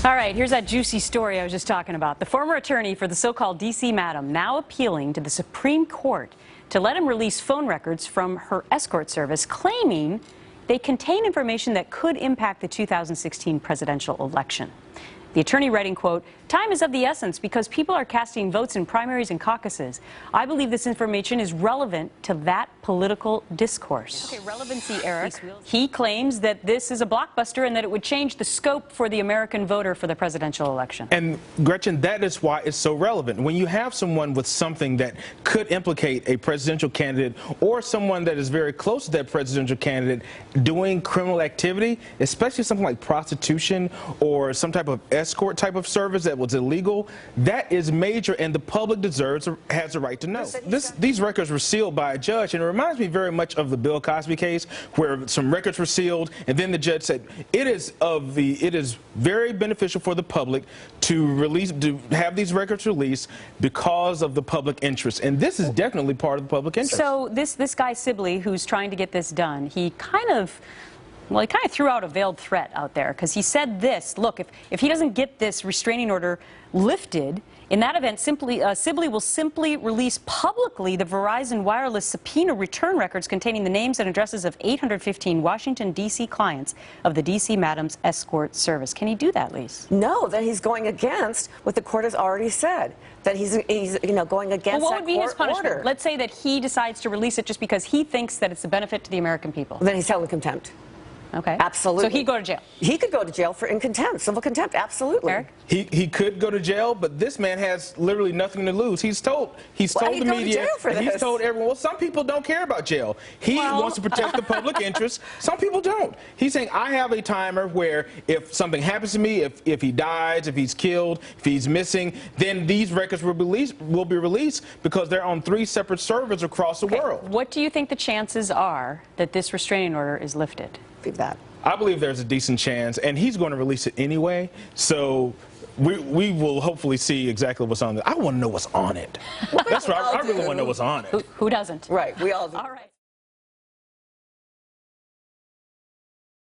All right, here's that juicy story I was just talking about. The former attorney for the so-called D.C. Madam now appealing to the Supreme Court to let him release phone records from her escort service, claiming they contain information that could impact the 2016 presidential election. The attorney writing, quote, "Time is of the essence because people are casting votes in primaries and caucuses. I believe this information is relevant to that political discourse." Okay, relevancy, Eric. He claims that this is a blockbuster and that it would change the scope for the American voter for the presidential election. And Gretchen, that is why it's so relevant. When you have someone with something that could implicate a presidential candidate or someone that is very close to that presidential candidate doing criminal activity, especially something like prostitution or some type of escort type of service that was illegal, that is major, and the public has a right to know. These records were sealed by a judge, and it reminds me very much of the Bill Cosby case, where some records were sealed, and then the judge said it is very beneficial for the public to have these records released because of the public interest, and this is definitely part of the public interest. So this guy Sibley, who's trying to get this done, he kind of threw out a veiled threat out there, because he said this: look, if he doesn't get this restraining order lifted, in that event, Sibley will simply release publicly the Verizon Wireless subpoena return records containing the names and addresses of 815 Washington, D.C. clients of the D.C. Madam's escort service. Can he do that, Lise? No, then he's going against what the court has already said, that he's going against what would be his punishment? order. Let's say that he decides to release it just because he thinks that it's a benefit to the American people. Then he's held in contempt. Okay. Absolutely. So he'd go to jail. He could go to jail for contempt, civil contempt. Absolutely. Eric? He could go to jail, but this man has literally nothing to lose. He's told the media, and he's told everyone. Well, some people don't care about jail. He wants to protect the public interest. Some people don't. He's saying, I have a timer where if something happens to me, if he dies, if he's killed, if he's missing, then these records will be released because they're on 3 separate servers across the world. What do you think the chances are that this restraining order is lifted? That. I believe there's a decent chance, and he's going to release it anyway, so we will hopefully see exactly what's on it. I want to know what's on it. That's right. I really want to know what's on it. Who doesn't? Right. We all do. All right.